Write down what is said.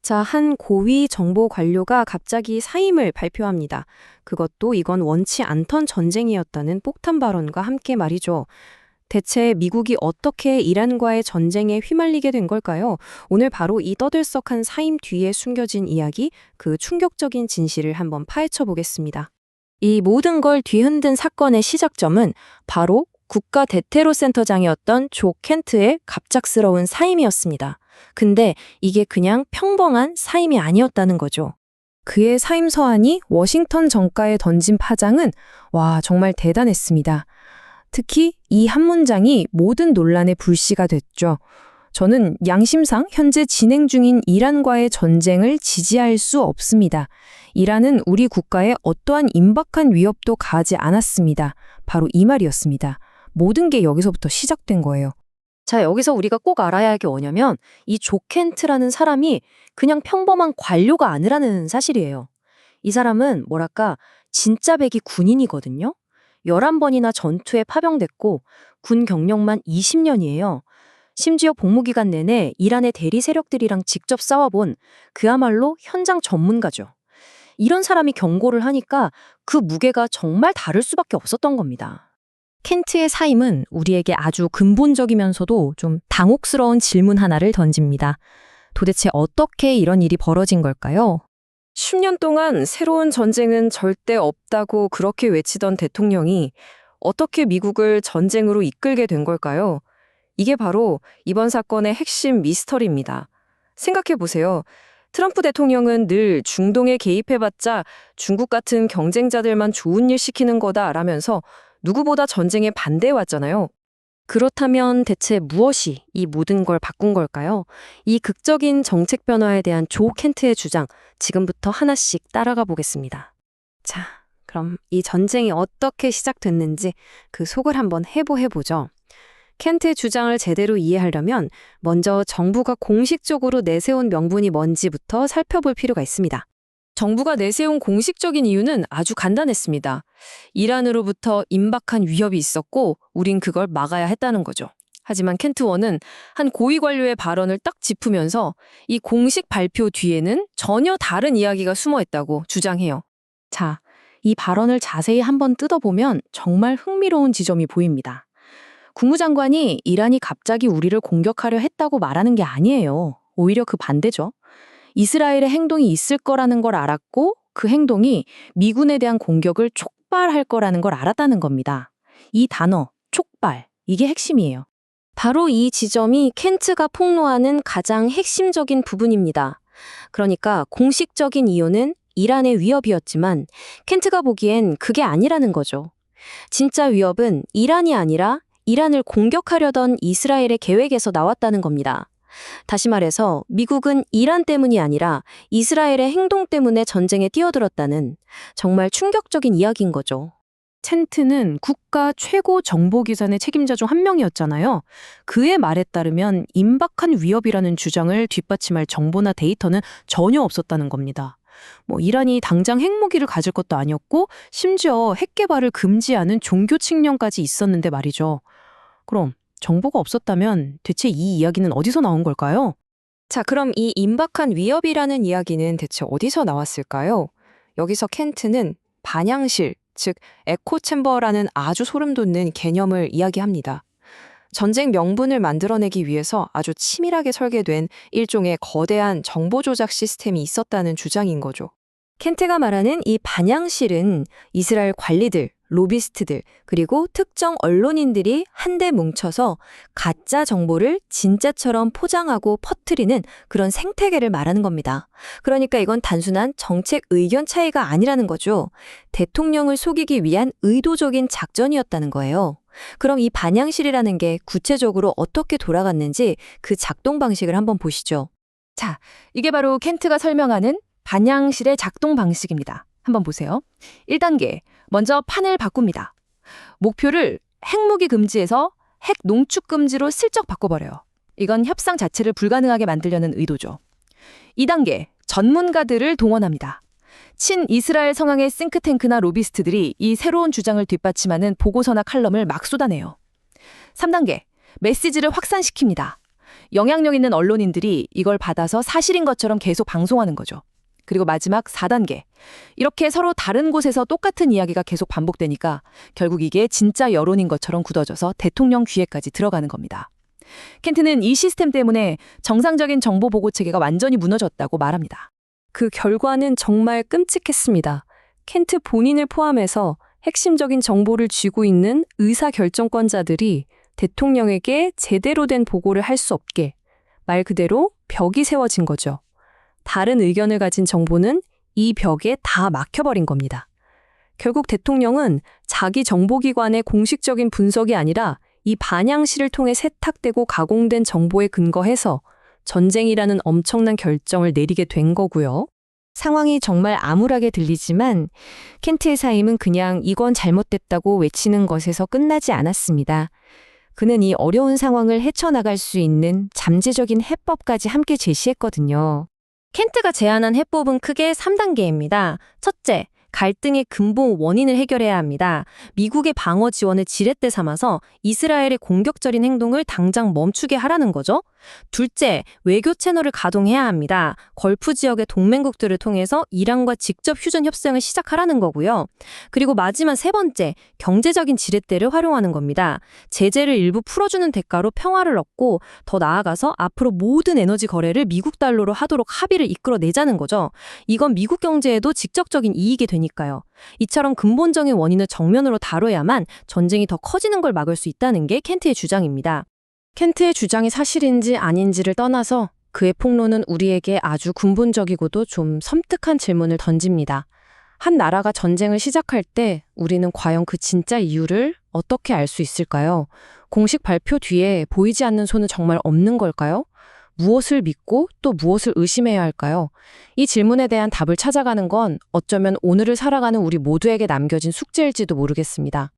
자, 한 고위 정보 관료가 갑자기 사임을 발표합니다. 그것도 이건 원치 않던 전쟁이었다는 폭탄 발언과 함께 말이죠. 대체 미국이 어떻게 이란과의 전쟁에 휘말리게 된 걸까요? 오늘 바로 이 떠들썩한 사임 뒤에 숨겨진 이야기, 그 충격적인 진실을 한번 파헤쳐 보겠습니다. 이 모든 걸 뒤흔든 사건의 시작점은 바로 국가 대테러센터장이었던 조 켄트의 갑작스러운 사임이었습니다. 근데 이게 그냥 평범한 사임이 아니었다는 거죠. 그의 사임 서한이 워싱턴 정가에 던진 파장은 정말 대단했습니다. 특히 이 한 문장이 모든 논란의 불씨가 됐죠. 저는 양심상 현재 진행 중인 이란과의 전쟁을 지지할 수 없습니다. 이란은 우리 국가에 어떠한 임박한 위협도 가하지 않았습니다. 바로 이 말이었습니다. 모든 게 여기서부터 시작된 거예요. 자, 여기서 우리가 꼭 알아야 할 게 뭐냐면 이 조 켄트라는 사람이 그냥 평범한 관료가 아니라는 사실이에요. 이 사람은 진짜 백이 군인이거든요. 11번이나 전투에 파병됐고 군 경력만 20년이에요. 심지어 복무기간 내내 이란의 대리 세력들이랑 직접 싸워본 그야말로 현장 전문가죠. 이런 사람이 경고를 하니까 그 무게가 정말 다를 수밖에 없었던 겁니다. 켄트의 사임은 우리에게 아주 근본적이면서도 좀 당혹스러운 질문 하나를 던집니다. 도대체 어떻게 이런 일이 벌어진 걸까요? 10년 동안 새로운 전쟁은 절대 없다고 그렇게 외치던 대통령이 어떻게 미국을 전쟁으로 이끌게 된 걸까요? 이게 바로 이번 사건의 핵심 미스터리입니다. 생각해 보세요. 트럼프 대통령은 늘 중동에 개입해봤자 중국 같은 경쟁자들만 좋은 일 시키는 거다라면서 누구보다 전쟁에 반대해왔잖아요. 그렇다면 대체 무엇이 이 모든 걸 바꾼 걸까요? 이 극적인 정책 변화에 대한 조 켄트의 주장, 지금부터 하나씩 따라가 보겠습니다. 자, 그럼 이 전쟁이 어떻게 시작됐는지 그 속을 한번 해보죠. 켄트의 주장을 제대로 이해하려면 먼저 정부가 공식적으로 내세운 명분이 뭔지부터 살펴볼 필요가 있습니다. 정부가 내세운 공식적인 이유는 아주 간단했습니다. 이란으로부터 임박한 위협이 있었고 우린 그걸 막아야 했다는 거죠. 하지만 켄트원은 한 고위 관료의 발언을 딱 짚으면서 이 공식 발표 뒤에는 전혀 다른 이야기가 숨어 있다고 주장해요. 자, 이 발언을 자세히 한번 뜯어보면 정말 흥미로운 지점이 보입니다. 국무장관이 이란이 갑자기 우리를 공격하려 했다고 말하는 게 아니에요. 오히려 그 반대죠. 이스라엘의 행동이 있을 거라는 걸 알았고 그 행동이 미군에 대한 공격을 촉발할 거라는 걸 알았다는 겁니다. 이 단어, 촉발, 이게 핵심이에요. 바로 이 지점이 켄트가 폭로하는 가장 핵심적인 부분입니다. 그러니까 공식적인 이유는 이란의 위협이었지만 켄트가 보기엔 그게 아니라는 거죠. 진짜 위협은 이란이 아니라 이란을 공격하려던 이스라엘의 계획에서 나왔다는 겁니다. 다시 말해서 미국은 이란 때문이 아니라 이스라엘의 행동 때문에 전쟁에 뛰어들었다는 정말 충격적인 이야기인 거죠. 켄트는 국가 최고 정보기관의 책임자 중 한 명이었잖아요. 그의 말에 따르면 임박한 위협이라는 주장을 뒷받침할 정보나 데이터는 전혀 없었다는 겁니다. 이란이 당장 핵무기를 가질 것도 아니었고 심지어 핵 개발을 금지하는 종교 칙령까지 있었는데 말이죠. 그럼 정보가 없었다면 대체 이 이야기는 어디서 나온 걸까요? 자, 그럼 이 임박한 위협이라는 이야기는 대체 어디서 나왔을까요? 여기서 켄트는 반향실, 즉 에코챔버라는 아주 소름돋는 개념을 이야기합니다. 전쟁 명분을 만들어내기 위해서 아주 치밀하게 설계된 일종의 거대한 정보 조작 시스템이 있었다는 주장인 거죠. 켄트가 말하는 이 반향실은 이스라엘 관리들, 로비스트들, 그리고 특정 언론인들이 한데 뭉쳐서 가짜 정보를 진짜처럼 포장하고 퍼뜨리는 그런 생태계를 말하는 겁니다. 그러니까 이건 단순한 정책 의견 차이가 아니라는 거죠. 대통령을 속이기 위한 의도적인 작전이었다는 거예요. 그럼 이 반향실이라는 게 구체적으로 어떻게 돌아갔는지 그 작동 방식을 한번 보시죠. 자, 이게 바로 켄트가 설명하는 반향실의 작동 방식입니다. 한번 보세요. 1단계, 먼저 판을 바꿉니다. 목표를 핵무기 금지에서 핵 농축 금지로 슬쩍 바꿔버려요. 이건 협상 자체를 불가능하게 만들려는 의도죠. 2단계, 전문가들을 동원합니다. 친이스라엘 성향의 싱크탱크나 로비스트들이 이 새로운 주장을 뒷받침하는 보고서나 칼럼을 막 쏟아내요. 3단계, 메시지를 확산시킵니다. 영향력 있는 언론인들이 이걸 받아서 사실인 것처럼 계속 방송하는 거죠. 그리고 마지막 4단계. 이렇게 서로 다른 곳에서 똑같은 이야기가 계속 반복되니까 결국 이게 진짜 여론인 것처럼 굳어져서 대통령 귀에까지 들어가는 겁니다. 켄트는 이 시스템 때문에 정상적인 정보 보고 체계가 완전히 무너졌다고 말합니다. 그 결과는 정말 끔찍했습니다. 켄트 본인을 포함해서 핵심적인 정보를 쥐고 있는 의사결정권자들이 대통령에게 제대로 된 보고를 할 수 없게 말 그대로 벽이 세워진 거죠. 다른 의견을 가진 정보는 이 벽에 다 막혀버린 겁니다. 결국 대통령은 자기 정보기관의 공식적인 분석이 아니라 이 반향실을 통해 세탁되고 가공된 정보에 근거해서 전쟁이라는 엄청난 결정을 내리게 된 거고요. 상황이 정말 암울하게 들리지만 켄트의 사임은 그냥 이건 잘못됐다고 외치는 것에서 끝나지 않았습니다. 그는 이 어려운 상황을 헤쳐나갈 수 있는 잠재적인 해법까지 함께 제시했거든요. 켄트가 제안한 해법은 크게 3단계입니다. 첫째, 갈등의 근본 원인을 해결해야 합니다. 미국의 방어 지원을 지렛대 삼아서 이스라엘의 공격적인 행동을 당장 멈추게 하라는 거죠. 둘째, 외교 채널을 가동해야 합니다. 걸프 지역의 동맹국들을 통해서 이란과 직접 휴전 협상을 시작하라는 거고요. 그리고 마지막 세 번째, 경제적인 지렛대를 활용하는 겁니다. 제재를 일부 풀어주는 대가로 평화를 얻고 더 나아가서 앞으로 모든 에너지 거래를 미국 달러로 하도록 합의를 이끌어내자는 거죠. 이건 미국 경제에도 직접적인 이익이 되니까요. 이처럼 근본적인 원인을 정면으로 다뤄야만 전쟁이 더 커지는 걸 막을 수 있다는 게 켄트의 주장입니다. 켄트의 주장이 사실인지 아닌지를 떠나서 그의 폭로는 우리에게 아주 근본적이고도 좀 섬뜩한 질문을 던집니다. 한 나라가 전쟁을 시작할 때 우리는 과연 그 진짜 이유를 어떻게 알 수 있을까요? 공식 발표 뒤에 보이지 않는 손은 정말 없는 걸까요? 무엇을 믿고 또 무엇을 의심해야 할까요? 이 질문에 대한 답을 찾아가는 건 어쩌면 오늘을 살아가는 우리 모두에게 남겨진 숙제일지도 모르겠습니다.